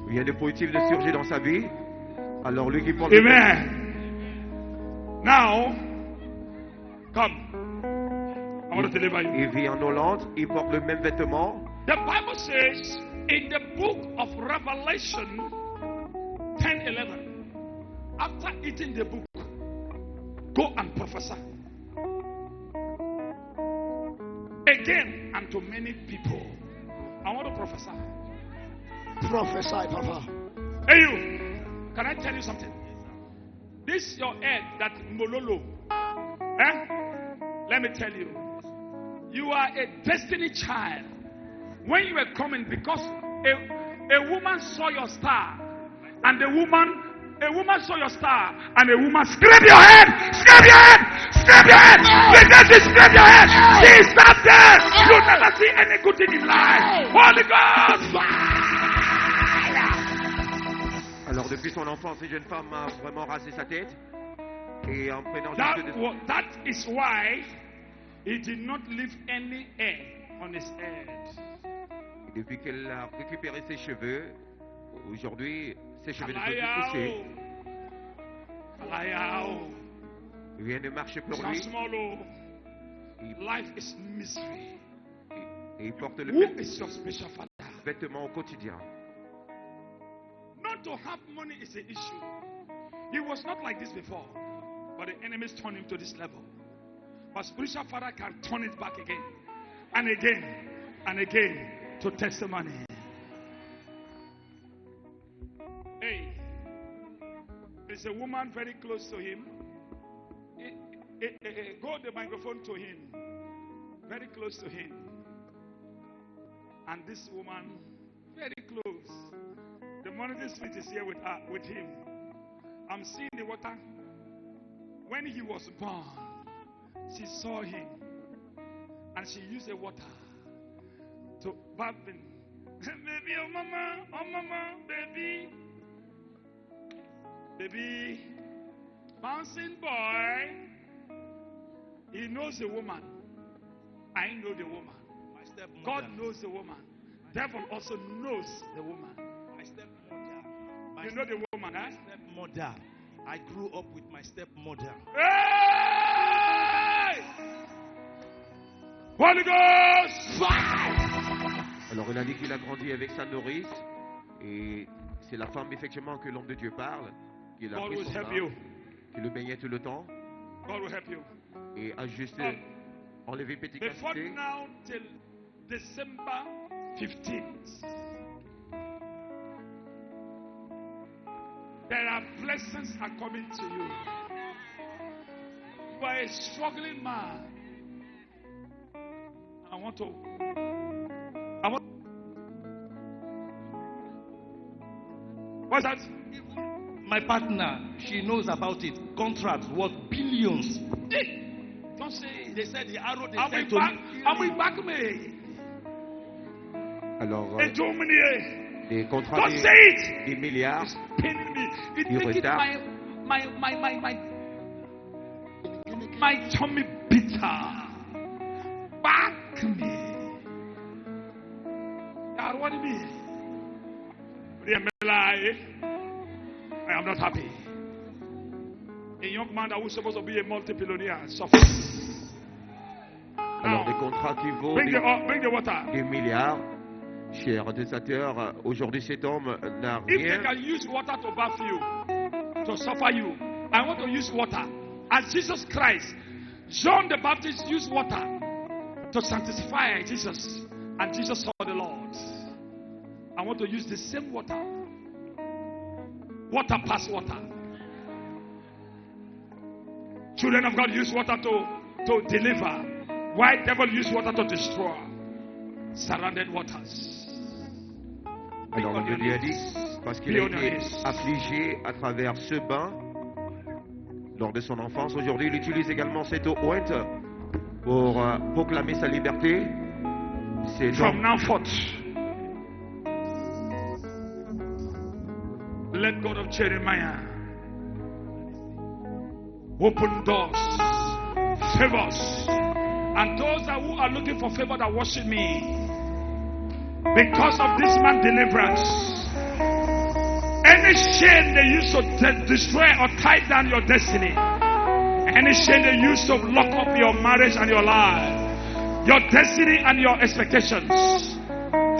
Speaker 2: Il y a des positifs de surgir dans sa vie. Alors, lui qui porte.
Speaker 1: Amen. Now, come. I want to deliver you.
Speaker 2: Il vit en Hollande. Il porte le même vêtement.
Speaker 1: The Bible says in the book of Revelation 10:11, after eating the book, go and prophesy again unto many people. I want to prophesy.
Speaker 3: Prophesy, Papa.
Speaker 1: Hey, you. Can I tell you something? This your head, that mololo. Eh? Let me tell you. You are a destiny child. When you were coming, because a woman saw your star, and a woman saw your star, and a woman scrape your head, scrape your head, scrape your head. Just scrape your head. She sat there. You never see any good thing in life. Holy Ghost, fire!
Speaker 2: Alors, depuis son enfance, cette jeune femme a vraiment rasé sa tête. Et en prenant
Speaker 1: That is why he did not leave any hair on his head.
Speaker 2: Depuis qu'elle a récupéré ses cheveux, aujourd'hui, ses cheveux ne sont plus poussés. Rien ne marche pour lui.
Speaker 1: Life is misery.
Speaker 2: Et il porte le
Speaker 1: Who
Speaker 2: même
Speaker 1: is your spiritual father?
Speaker 2: vêtement au quotidien.
Speaker 1: Not to have money is an issue. He was not like this before, but the enemies turned him to this level. But spiritual father can turn it back again and again and again to testimony. Hey, there's a woman very close to him. Go the microphone to him, very close to him. And this woman, very close. The monitoring spirit is here with him. I'm seeing the water. When he was born, she saw him, and she used the water to bathe him. Baby, oh mama, baby. Baby, bouncing boy. He knows the woman. I know the woman.
Speaker 3: My stepmother.
Speaker 1: God knows the woman. Devil also knows the woman.
Speaker 3: My stepmother.
Speaker 1: You know the woman, huh?
Speaker 3: Stepmother. I grew up with my stepmother.
Speaker 1: Hey! Holy Ghost! Fire!
Speaker 2: Alors, il a dit qu'il a grandi avec sa nourrice. Et c'est la femme, effectivement, que l'homme de Dieu parle. Qui l'a
Speaker 1: God
Speaker 2: pris
Speaker 1: will
Speaker 2: son
Speaker 1: help
Speaker 2: sein,
Speaker 1: you.
Speaker 2: qui le baignait tout le temps.
Speaker 1: God will help you.
Speaker 2: Et a juste enlevé une petite
Speaker 1: Before
Speaker 2: quantité.
Speaker 1: now till December 15th, there are blessings are coming to you. You are a struggling man. I want What's that?
Speaker 6: My partner, she knows about it. Contracts worth billions.
Speaker 1: Hey,
Speaker 6: Don't say, they said the arrow they
Speaker 1: I'm
Speaker 6: sent
Speaker 1: in
Speaker 6: to
Speaker 1: back.
Speaker 6: me.
Speaker 1: I'm in back me.
Speaker 2: Alors,
Speaker 1: In Germany.
Speaker 2: des contrats
Speaker 1: Don't say it.
Speaker 2: des milliards.
Speaker 1: It's paining me. It
Speaker 2: You
Speaker 1: makes
Speaker 2: retard.
Speaker 1: my tummy bitter. Back me. God, what do you mean? I am not happy. A young man that was supposed to be a multi-billionaire suffers.
Speaker 2: Alors, des
Speaker 1: Now,
Speaker 2: contrats qui vaut
Speaker 1: bring the water.
Speaker 2: des milliards. Chers utilisateurs, aujourd'hui cet homme n'a
Speaker 1: If they
Speaker 2: rien.
Speaker 1: can use water to bath you, to suffer you, I want to use water. As Jesus Christ, John the Baptist used water to sanctify Jesus, and Jesus saw the Lord. I want to use the same water. Water pass water. Children of God use water to deliver. Why devil use water to destroy? Surrounded waters.
Speaker 2: Alors l'homme de Dieu a dit, parce qu'il a été affligé à travers ce bain lors de son enfance, aujourd'hui il utilise également cette eau ointe pour proclamer sa liberté. C'est
Speaker 1: From
Speaker 2: donc
Speaker 1: now forth, let God of Jeremiah open doors, favors, and those who are looking for favor that worship me. Because of this man's deliverance, any shame they use to destroy or tie down your destiny, any shame they use to lock up your marriage and your life, your destiny and your expectations,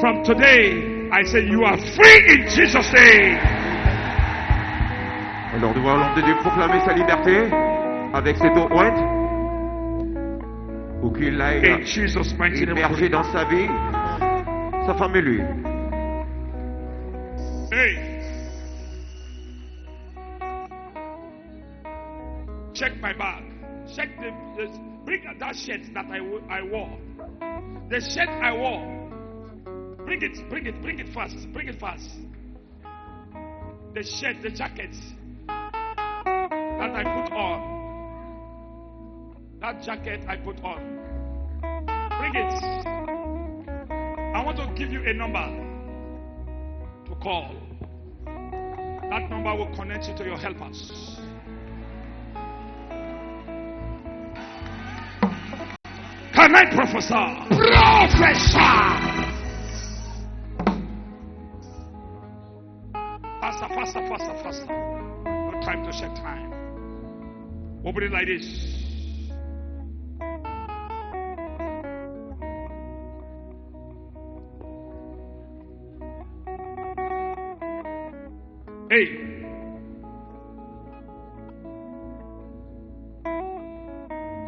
Speaker 1: from today, I say you are free in Jesus' name.
Speaker 2: alors nous voyons l'homme de Dieu proclamer sa liberté avec cette eau ointe pour qu'il aille
Speaker 1: In Jesus' mighty name.
Speaker 2: immerger dans sa vie sa femme et lui.
Speaker 1: Hey. Check my bag. Check bring that shirt that I wore. The shirt I wore. Bring it fast. Bring it fast. The shirt, the jacket that I put on. That jacket I put on. Bring it. I want to give you a number to call. That number will connect you to your helpers. Can I prophesy? Prophesy! Faster. No time to check time. Open it like this. Hey.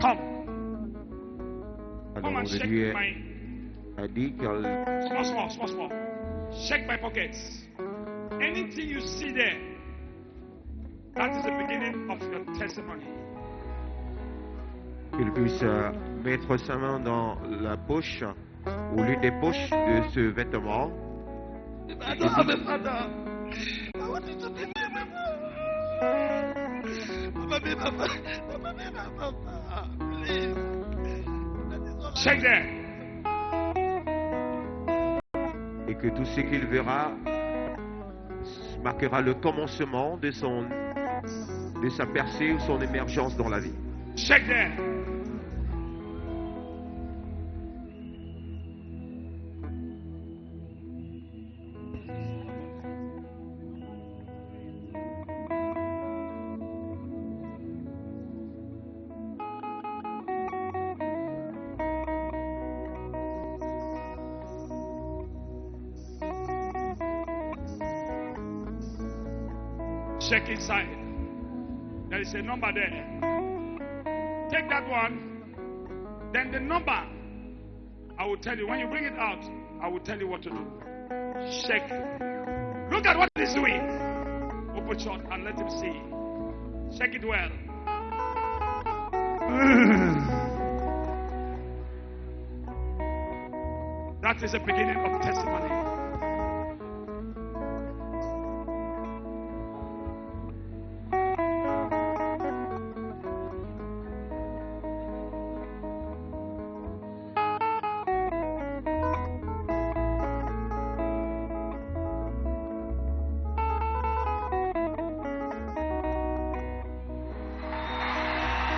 Speaker 1: Come.
Speaker 2: Alors
Speaker 1: Come and
Speaker 2: l'homme de
Speaker 1: check
Speaker 2: Dieu
Speaker 1: my
Speaker 2: a dit qu'elle
Speaker 1: small. Check my pockets. Anything you see there, that is the beginning of your testimony.
Speaker 2: qu'il puisse mettre sa main dans la poche ou l'une des poches de ce vêtement.
Speaker 1: Check there.
Speaker 2: Et que tout ce qu'il verra marquera le commencement de sa percée ou son émergence dans la vie.
Speaker 1: Check there. Check inside. There is a number there. Take that one. Then the number, I will tell you. When you bring it out, I will tell you what to do. Check. Look at what he's doing. Open shot and let him see. Check it well. That is the beginning of testimony.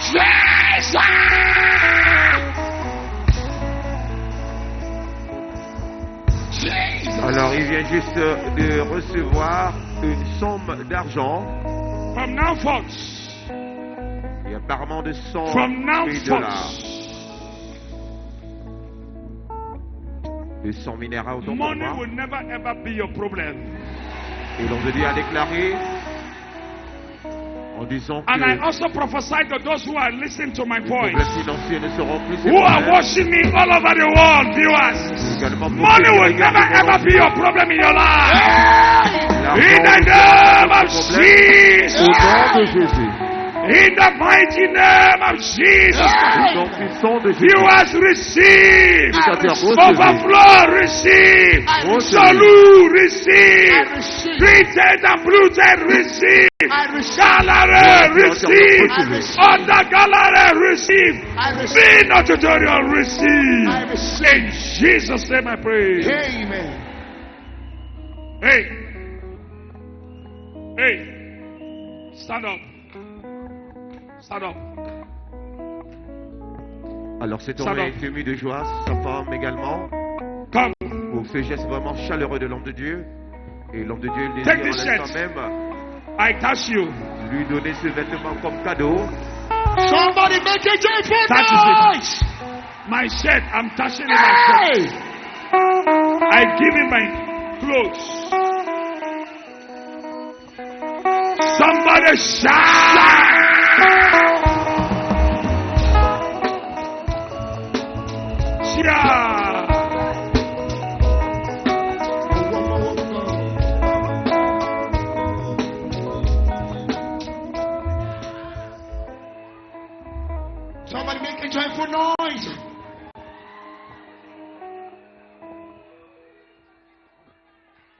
Speaker 3: Jesus! Jesus!
Speaker 2: Alors, il vient juste de recevoir une somme d'argent.
Speaker 1: From now forth.
Speaker 2: Et apparemment de 100
Speaker 1: From now
Speaker 2: 000 dollars.
Speaker 1: forth.
Speaker 2: De 100 000 euros autant pour
Speaker 1: Money
Speaker 2: moi.
Speaker 1: will never ever be your problem.
Speaker 2: Et l'homme de Dieu a déclaré en disant que
Speaker 1: And I
Speaker 2: les
Speaker 1: also prophesy to those who are listening to my voice,
Speaker 2: problèmes financiers ne seront plus ses
Speaker 1: who are
Speaker 2: problèmes.
Speaker 1: watching me all over the world, viewers.
Speaker 2: Également pour
Speaker 1: Money
Speaker 2: ceux qui
Speaker 1: will never
Speaker 2: regardent
Speaker 1: ever be your problem in your life.
Speaker 2: l'argent
Speaker 1: In the
Speaker 2: ne
Speaker 1: name
Speaker 2: sera
Speaker 1: of
Speaker 2: plus son problème.
Speaker 1: Jesus.
Speaker 2: Au nom de Jésus.
Speaker 1: In the mighty name of Jesus.
Speaker 2: Au nom puissant de Jésus.
Speaker 1: Viewers receive.
Speaker 2: C'est-à-dire recevez.
Speaker 1: Overflow receive.
Speaker 2: Recevez.
Speaker 1: Salute receive.
Speaker 3: receive.
Speaker 1: Treated and polluted receive.
Speaker 3: I receive.
Speaker 1: Gallery receive.
Speaker 2: Receive.
Speaker 1: Under gallery receive.
Speaker 3: I receive.
Speaker 1: Be not tutorial receive.
Speaker 3: I receive.
Speaker 1: In Jesus' name I pray.
Speaker 3: Amen.
Speaker 1: Hey. Hey. Stand up. Stand up.
Speaker 2: Alors cet
Speaker 1: Ça
Speaker 2: homme
Speaker 1: va.
Speaker 2: est ému de joie, sa femme également,
Speaker 1: Come.
Speaker 2: pour ce geste vraiment chaleureux de l'homme de Dieu. Et l'homme de Dieu il
Speaker 1: Take
Speaker 2: désire
Speaker 1: this
Speaker 2: en l'instant
Speaker 1: shirt.
Speaker 2: même
Speaker 1: I touch you.
Speaker 2: lui donner ce vêtement comme cadeau.
Speaker 3: Somebody make a joyful
Speaker 1: That is
Speaker 3: noise.
Speaker 1: My shirt. I'm touching in my shirt.
Speaker 3: Hey!
Speaker 1: I give him my clothes. Somebody shout. Shout.
Speaker 3: Somebody make a joyful noise.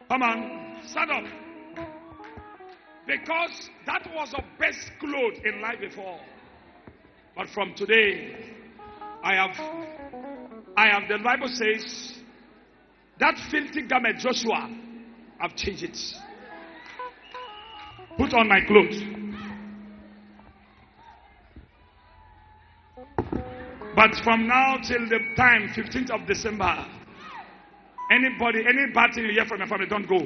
Speaker 1: Come on, stand up. Because that was the best clothes in life before. But from today, I have, the Bible says, that filthy garment, Joshua, I've changed it. Put on my clothes. But from now till the time, 15th of December, any bad thing you hear from your family, don't go.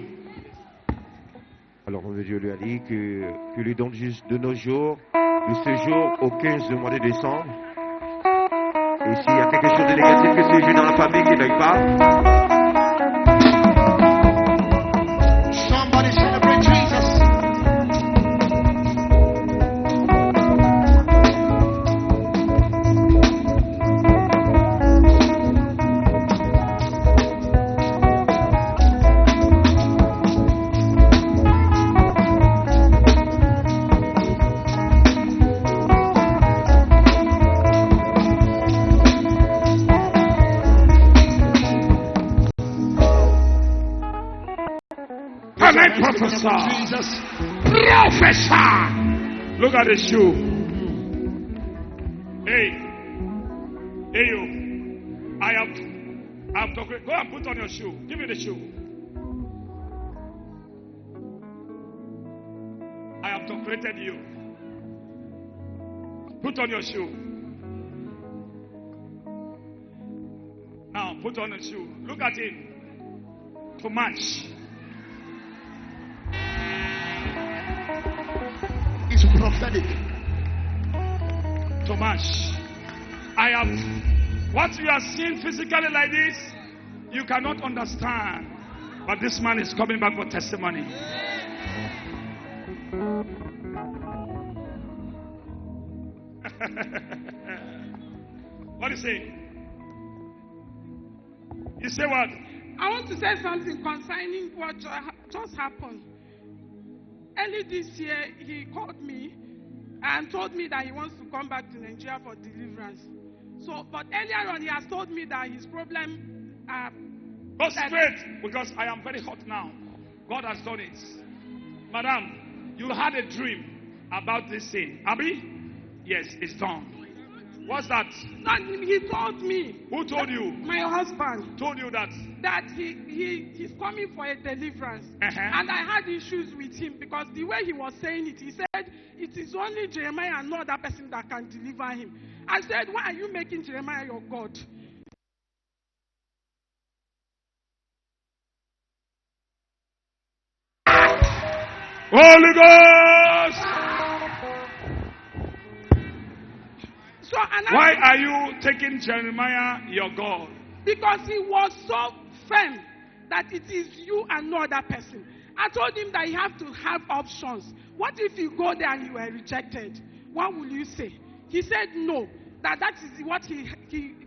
Speaker 2: Alors Dieu lui a dit que lui donne juste de nos jours, de ce jour au 15 du mois de décembre. Et s'il y a quelque chose de négatif que c'est dans la famille qui n'aille pas,
Speaker 3: Somebody celebrate Jesus.
Speaker 1: Can I prophesy?
Speaker 3: Jesus.
Speaker 1: Prophesy. Look at the shoe. Hey, you. I have to go and put on your shoe. Give me the shoe. I have decorated you. Put on your shoe. Now put on the shoe. Look at him. To match.
Speaker 3: It's prophetic.
Speaker 1: To match. I have what you are seeing physically like this, you cannot understand. But this man is coming back for testimony. What do you say? You say what?
Speaker 5: I want to say something concerning what just happened. Early this year, he called me and told me that he wants to come back to Nigeria for deliverance. So, but earlier on, he has told me that his problem.
Speaker 1: Go straight, because I am very hot now. God has done it. Madam, you had a dream about this thing. Abi? Yes, it's done. What's that?
Speaker 5: And he told me.
Speaker 1: Who told you?
Speaker 5: My husband.
Speaker 1: Told you that?
Speaker 5: That he's coming for a deliverance.
Speaker 1: Uh-huh.
Speaker 5: And I had issues with him because the way he was saying it, he said it is only Jeremiah and no other person that can deliver him. I said, why are you making Jeremiah your God?
Speaker 1: Holy Ghost!
Speaker 5: So,
Speaker 1: why are you taking Jeremiah your God?
Speaker 5: Because he was so firm that it is you and no other person. I told him that you have to have options. What if you go there and you were rejected? What will you say? He said no. That is what he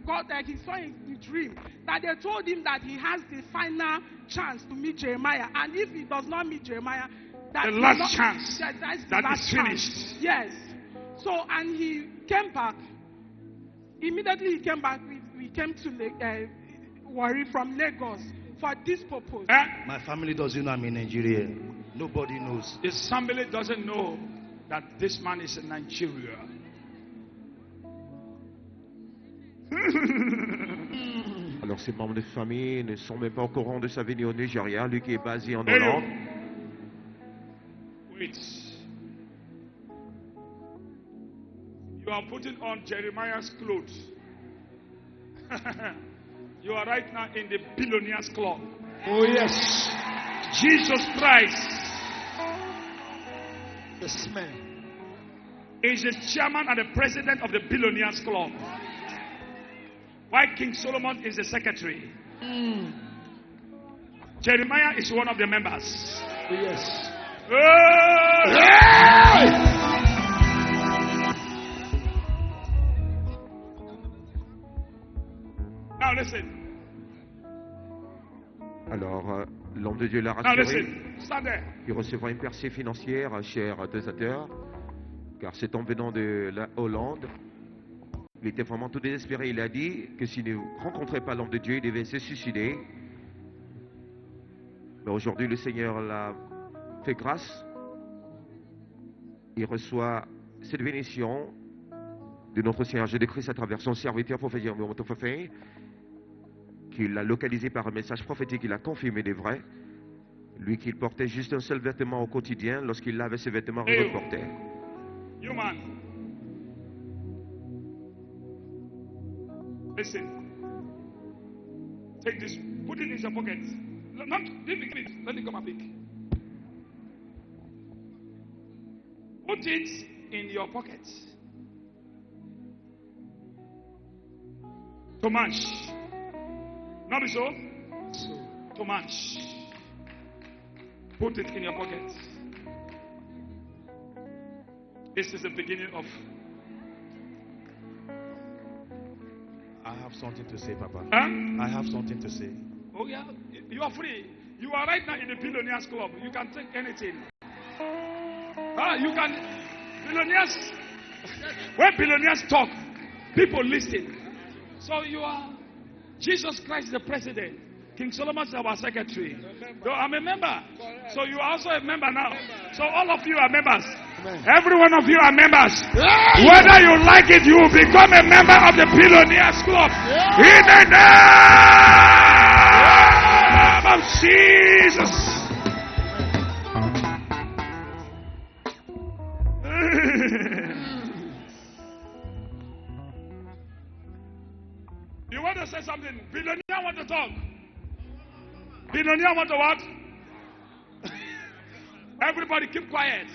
Speaker 5: got there. He saw in the dream. That they told him that he has the final chance to meet Jeremiah. And if he does not meet Jeremiah,
Speaker 1: the last chance. That is finished.
Speaker 5: Yes. So, and he came back. Immediately he came back. We came to Warri from Lagos for this purpose.
Speaker 6: My family doesn't know I'm in Nigeria. Nobody knows.
Speaker 1: His family doesn't know that this man is in Nigeria.
Speaker 2: Alors ses membres de famille ne sont même pas au courant de sa venue au Nigeria, lui qui est basé en Hollande.
Speaker 1: Wait. You are putting on Jeremiah's clothes. You are right now in the billionaires club.
Speaker 3: Oh yes.
Speaker 1: Jesus Christ.
Speaker 3: Yes, man.
Speaker 1: Is the chairman and the president of the billionaires club. Why King Solomon is the secretary. Jeremiah is one of the members.
Speaker 3: Oh, yes.
Speaker 1: Now listen.
Speaker 2: Alors, l'homme de Dieu l'a
Speaker 1: Now
Speaker 2: rassuré
Speaker 1: listen. Stand there.
Speaker 2: qu'il recevra une percée financière, cher donateur, car cet homme venant de la Hollande, il était vraiment tout désespéré. Il a dit que s'il ne rencontrait pas l'homme de Dieu, il devait se suicider. Mais aujourd'hui, le Seigneur l'a fait grâce. Il reçoit cette bénédiction de notre Seigneur Jésus-Christ à travers son serviteur prophétique qu'il a localisé par un message prophétique, il a confirmé des vrais. Lui qui portait juste un seul vêtement au quotidien, lorsqu'il lavait ses vêtements, il le portait.
Speaker 1: You man. Listen. Take this. Put it in your pocket. Not, give it. Let me come and pick. Put it in your pocket. Tomash. Not so? So. Tomash. Put it in your pocket. This is the beginning of.
Speaker 6: I have something to say, Papa.
Speaker 1: Huh?
Speaker 6: I have something to say.
Speaker 1: Oh, yeah. You are free. You are right now in the billionaires club. You can take anything. You can. Billionaires. When billionaires talk, people listen. So you are. Jesus Christ, the president. King Solomon is our secretary. So I'm a member. So you are also a member now. So all of you are members. Every one of you are members. Whether you like it, you will become a member of the Billionaires Club. In the name of Jesus. You want to say something? Billionaire want to talk. Billionaire want to what? Everybody keep quiet.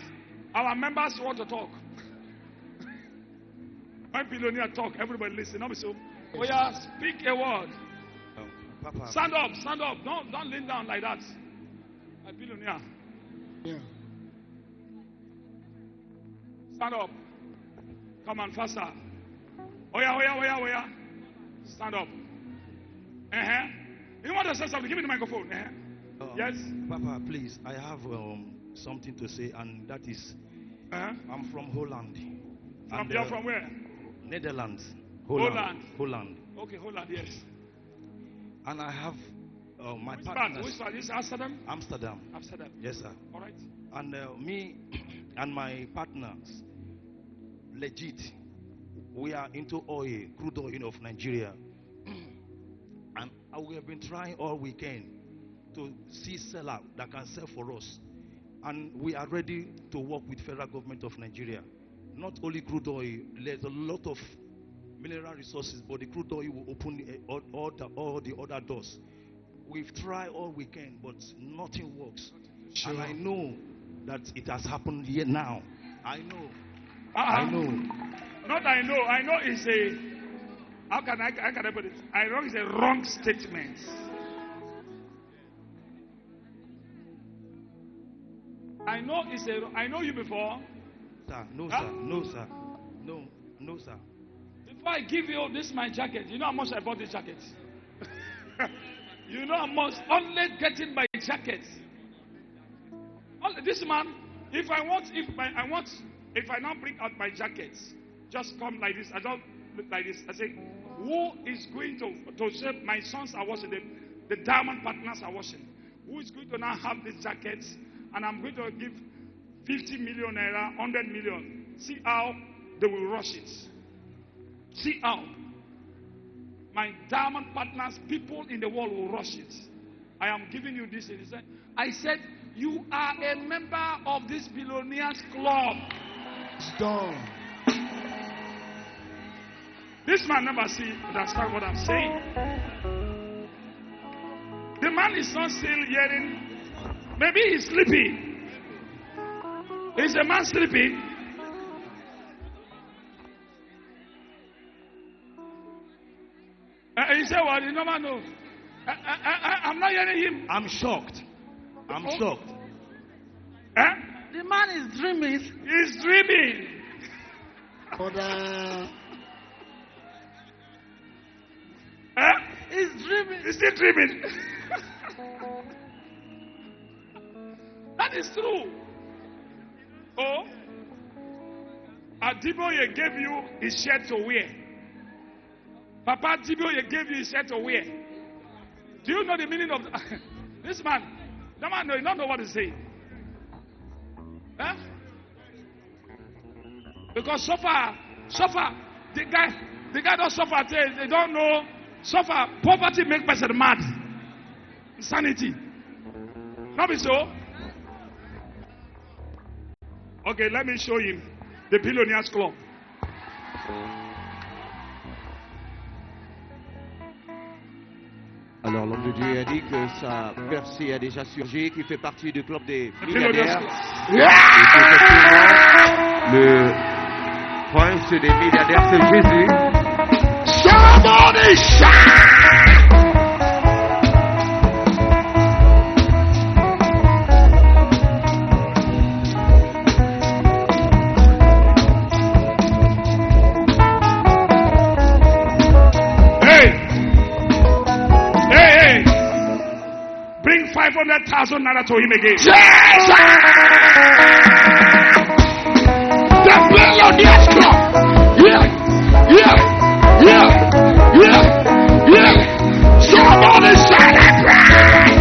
Speaker 1: Our members want to talk. When billionaire talk, everybody listen. Not so. Oh yeah, speak a word.
Speaker 6: Papa.
Speaker 1: Stand up, stand up. Don't lean down like that. A billionaire.
Speaker 3: Yeah.
Speaker 1: Stand up. Come on, faster. Oh yeah. Stand up. You want to say something? Give me the microphone. Yes.
Speaker 6: Papa, please. I have something to say, and that is, I'm from Holland.
Speaker 1: You're from where?
Speaker 6: Netherlands.
Speaker 1: Holland. Okay, Holland. Yes.
Speaker 6: And I have my
Speaker 1: Which
Speaker 6: partners.
Speaker 1: Which part? Is Amsterdam?
Speaker 6: Amsterdam. Yes, sir.
Speaker 1: All right.
Speaker 6: And me and my partners, legit, we are into oil, crude oil of Nigeria. And we have been trying all we can to see seller that can sell for us. And we are ready to work with federal government of Nigeria. Not only crude oil, there's a lot of mineral resources, but the crude oil will open all the other doors. We've tried all we can, but nothing works. Sure. And I know that it has happened here now. I know. I know.
Speaker 1: Not I know. I know it's a, how can I put it? I know it's a wrong statement. I know it's a, I know you before.
Speaker 6: Sir, no, sir. No, sir. No, sir.
Speaker 1: Before I give you this my jacket, you know how much I bought the jacket? You know how much, only getting my jacket. This man, if I now bring out my jacket, just come like this. I don't look like this. I say, who is going to say my sons are washing them? The diamond partners are washing. Who is going to now have this jacket? And I'm going to give 50 million naira, 100 million. See how they will rush it. See how my diamond partners, people in the world will rush it. I am giving you this. I said, you are a member of this billionaires club.
Speaker 3: Stop.
Speaker 1: This man never understand what I'm saying. The man is not still hearing. Maybe he's sleeping. Is the man sleeping? He said, well, you never know. I'm not hearing him.
Speaker 6: I'm shocked. I'm shocked.
Speaker 5: The man is dreaming.
Speaker 1: He's dreaming.
Speaker 5: He's dreaming.
Speaker 1: He's still dreaming. That is true. Oh, Adiboye gave you his shirt to wear. Papa Adiboye gave you his shirt to wear. Do you know the meaning of this man? That man does not know what to say. Huh? Because suffer, the guy don't suffer. They don't know. Suffer, poverty make person mad. Insanity. Not be so. Okay, let me show you the Billionaires Club.
Speaker 2: Alors l'homme de Dieu a dit que sa percée a déjà surgi, qu'il fait partie du club des milliardaires. Et qu'effectivement, le prince des milliardaires, c'est Jésus.
Speaker 3: Somebody shout!
Speaker 1: Bring 500,000 naira to him again.
Speaker 3: Jesus! The Billionaires Club. Yeah. Somebody celebrate.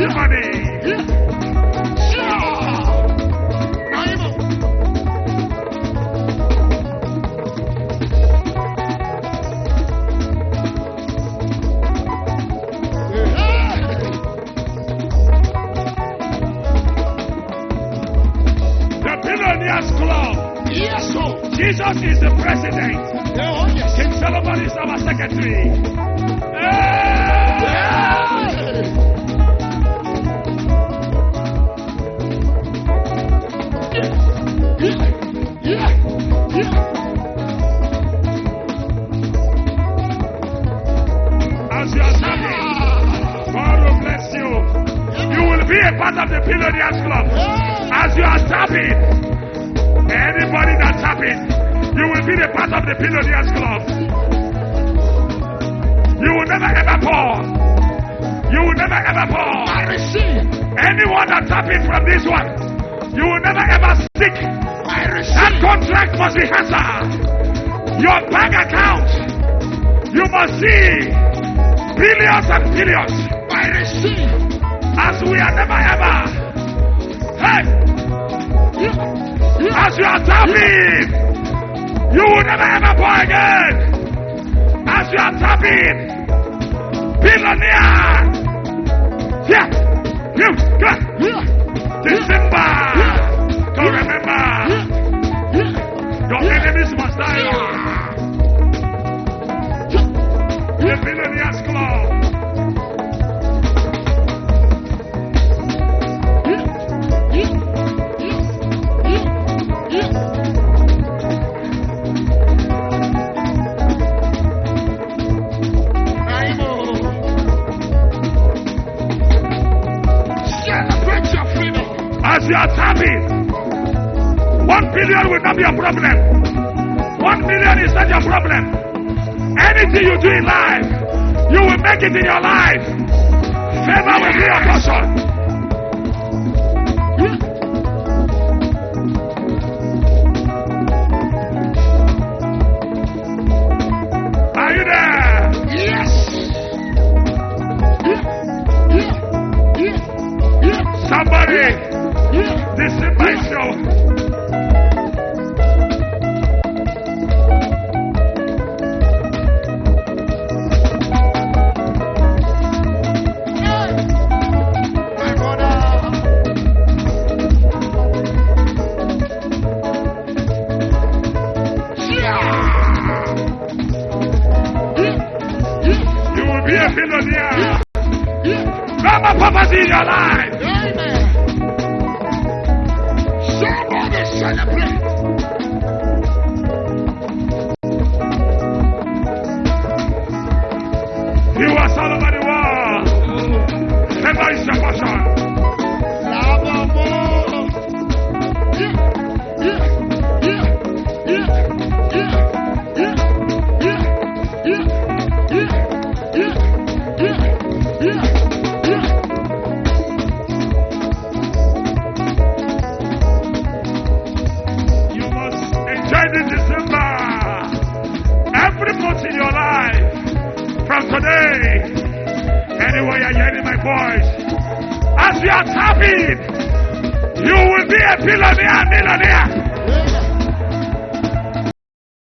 Speaker 1: money. The Billionaires Club.
Speaker 3: Yes, sir.
Speaker 1: Jesus is the president.
Speaker 3: Oh, yes.
Speaker 1: King Solomon is our secretary. As you are serving, God will bless you. You will be a part of the Billionaires Club. As you are serving, anybody that's happy, you will be the part of the Billionaires Club. You will never ever pour. You will never ever pour.
Speaker 3: I receive.
Speaker 1: Anyone that's happy from this one, you will never ever stick.
Speaker 3: I
Speaker 1: That
Speaker 3: receive.
Speaker 1: contract must be answered. Your bank account, you must see billions and billions.
Speaker 3: I receive.
Speaker 1: As we are never ever. Hey, as you are tapping, you will never ever pour again. As you are tapping, billionaire. Yeah, you go. December. Go remember, your enemies must die. The Billionaires Club.
Speaker 3: Celebrate your freedom.
Speaker 1: As you are tapping, 1 billion will not be a problem. 1 million is not your problem. Anything you do in life, you will make it in your life. Favor will be your portion. Are you there?
Speaker 3: Yes.
Speaker 1: Somebody, this is my show.
Speaker 3: My brother.
Speaker 1: You will be a billionaire. No more poverty in your life.
Speaker 3: Amen. Somebody celebrate.
Speaker 1: You are all over the world. Favor is your portion. You must enjoy this December. Every month in your life. From today, anywhere you're hearing my voice, as you are tapping, you will be a billionaire, millionaire.